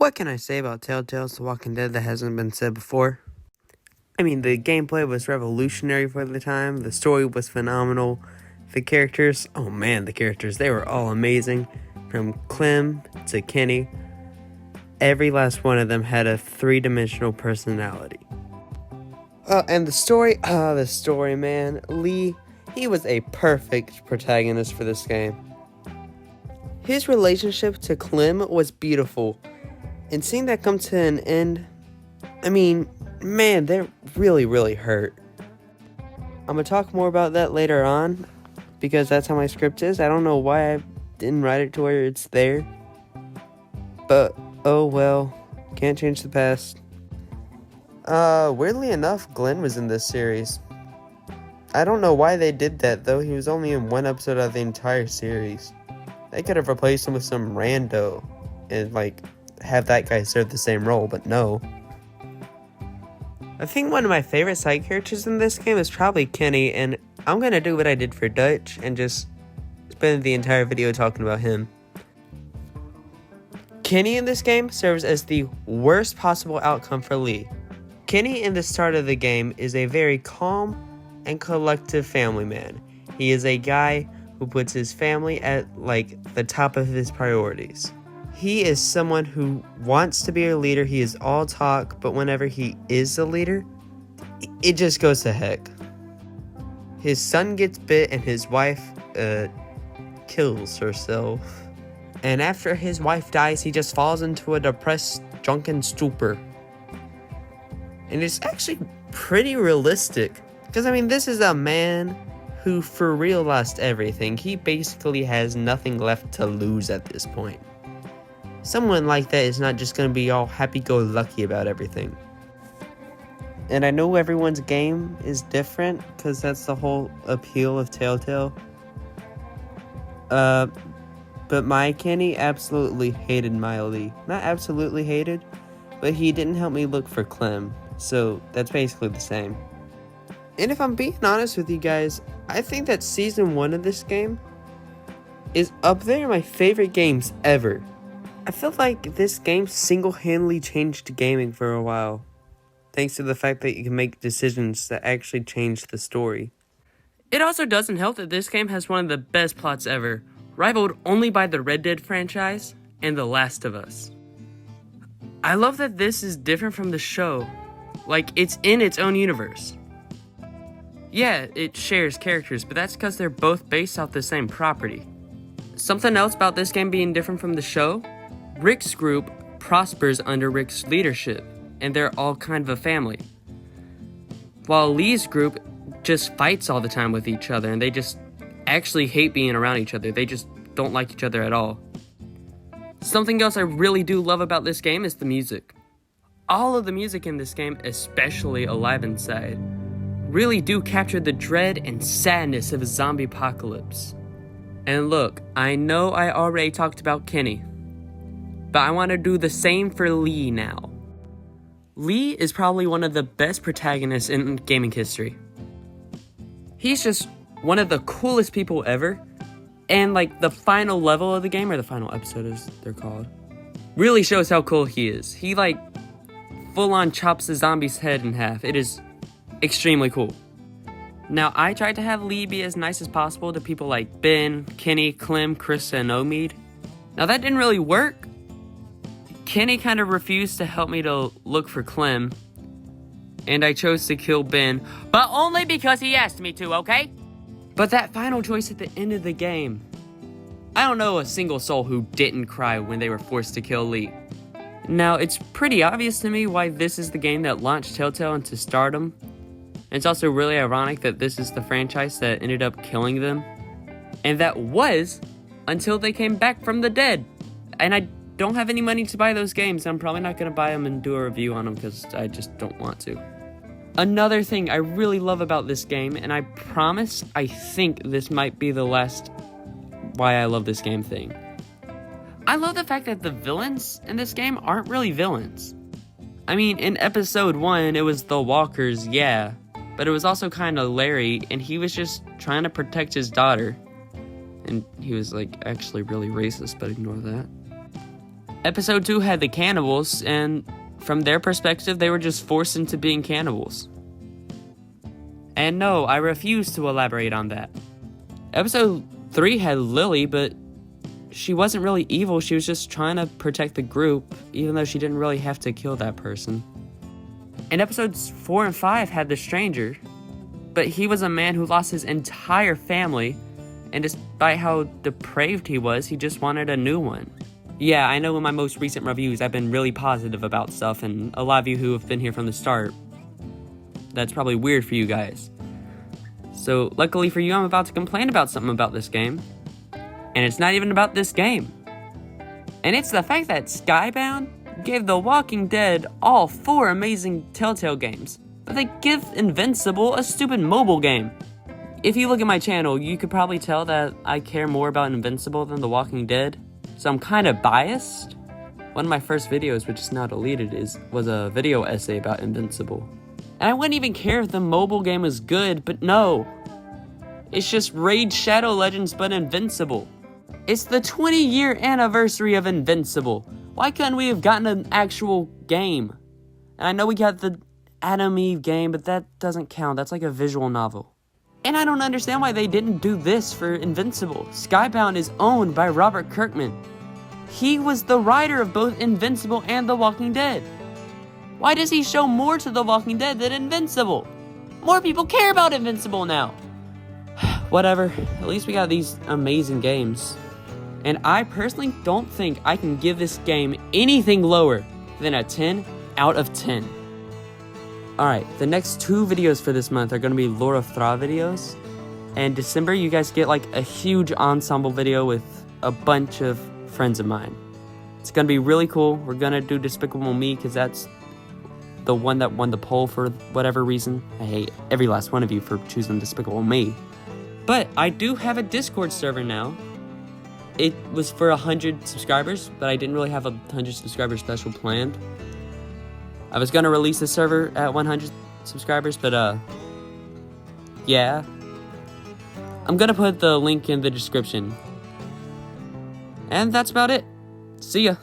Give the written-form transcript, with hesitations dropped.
What can I say about Telltale's The Walking Dead that hasn't been said before? I mean, the gameplay was revolutionary for the time, the story was phenomenal, the characters, oh man, the characters, they were all amazing. From Clem to Kenny, every last one of them had a three-dimensional personality. And the story, man. Lee, he was a perfect protagonist for this game. His relationship to Clem was beautiful, and seeing that come to an end, I mean, man, that really hurt. I'm gonna talk more about that later on, because that's how my script is. I don't know why I didn't write it to where it's there, but oh well, can't change the past. Weirdly enough, Glenn was in this series. I don't know why they did that, though. He was only in one episode of the entire series. They could have replaced him with some rando and, have that guy serve the same role, but no. I think one of my favorite side characters in this game is probably Kenny, and I'm gonna do what I did for Dutch and just spend the entire video talking about him. Kenny in this game serves as the worst possible outcome for Lee. Kenny in the start of the game is a very calm and collective family man. He is a guy who puts his family at the top of his priorities. He is someone who wants to be a leader. He is all talk, but whenever he is a leader, it just goes to heck. His son gets bit and his wife kills herself. And after his wife dies, he just falls into a depressed, drunken stupor. And it's actually pretty realistic. Because, I mean, this is a man who for real lost everything. He basically has nothing left to lose at this point. Someone like that is not just going to be all happy-go-lucky about everything. And I know everyone's game is different, because that's the whole appeal of Telltale. But my Kenny absolutely hated my Lee. Not absolutely hated, but he didn't help me look for Clem. So that's basically the same. And if I'm being honest with you guys, I think that Season 1 of this game is up there my favorite games ever. I feel like this game single-handedly changed gaming for a while, thanks to the fact that you can make decisions that actually change the story. It also doesn't help that this game has one of the best plots ever, rivaled only by the Red Dead franchise and The Last of Us. I love that this is different from the show, it's in its own universe. Yeah, it shares characters, but that's because they're both based off the same property. Something else about this game being different from the show, Rick's group prospers under Rick's leadership, and they're all kind of a family. While Lee's group just fights all the time with each other, and they just actually hate being around each other. They just don't like each other at all. Something else I really do love about this game is the music. All of the music in this game, especially Alive Inside, really do capture the dread and sadness of a zombie apocalypse. And look, I know I already talked about Kenny, but I want to do the same for Lee now. Lee is probably one of the best protagonists in gaming history. He's just one of the coolest people ever, and the final level of the game, or the final episode as they're called, really shows how cool he is. He full-on chops the zombie's head in half. It is extremely cool. Now, I tried to have Lee be as nice as possible to people like Ben, Kenny, Clem, Krista, and Omid. Now, that didn't really work. Kenny kind of refused to help me to look for Clem, and I chose to kill Ben, but only because he asked me to, okay? But that final choice at the end of the game, I don't know a single soul who didn't cry when they were forced to kill Lee. Now, it's pretty obvious to me why this is the game that launched Telltale into stardom. It's also really ironic that this is the franchise that ended up killing them. And that was until they came back from the dead. And I don't have any money to buy those games. I'm probably not going to buy them and do a review on them because I just don't want to. Another thing I really love about this game, and I promise I think this might be the last why I love this game thing. I love the fact that the villains in this game aren't really villains. I mean, in episode 1, it was the Walkers, yeah, but it was also kind of Larry, and he was just trying to protect his daughter. And he was, actually really racist, but ignore that. Episode 2 had the cannibals, and from their perspective, they were just forced into being cannibals. And no, I refuse to elaborate on that. Episode 3 had Lily, but she wasn't really evil. She was just trying to protect the group, even though she didn't really have to kill that person. And episodes 4 and 5 had the stranger, but he was a man who lost his entire family, and despite how depraved he was, he just wanted a new one. Yeah, I know in my most recent reviews I've been really positive about stuff, and a lot of you who have been here from the start, that's probably weird for you guys. So luckily for you, I'm about to complain about something about this game. And it's not even about this game. And it's the fact that Skybound gave The Walking Dead all 4 amazing Telltale games, but they give Invincible a stupid mobile game. If you look at my channel, you could probably tell that I care more about Invincible than The Walking Dead, so I'm kind of biased. One of my first videos, which is now deleted, was a video essay about Invincible. And I wouldn't even care if the mobile game was good, but no. It's just Raid Shadow Legends, but Invincible. It's the 20-year anniversary of Invincible. Why couldn't we have gotten an actual game? And I know we got the Adam Eve game, but that doesn't count. That's like a visual novel. And I don't understand why they didn't do this for Invincible. Skybound is owned by Robert Kirkman. He was the writer of both Invincible and The Walking Dead. Why does he show more to The Walking Dead than Invincible? More people care about Invincible now. Whatever, at least we got these amazing games. And I personally don't think I can give this game anything lower than a 10 out of 10. Alright, the next 2 videos for this month are going to be Lord of Thra videos. And December, you guys get like a huge ensemble video with a bunch of friends of mine. It's going to be really cool. We're going to do Despicable Me because that's the one that won the poll for whatever reason. I hate every last one of you for choosing Despicable Me. But I do have a Discord server now. It was for 100 subscribers, but I didn't really have a 100 subscriber special planned. I was going to release the server at 100 subscribers, but yeah. I'm going to put the link in the description. And that's about it. See ya.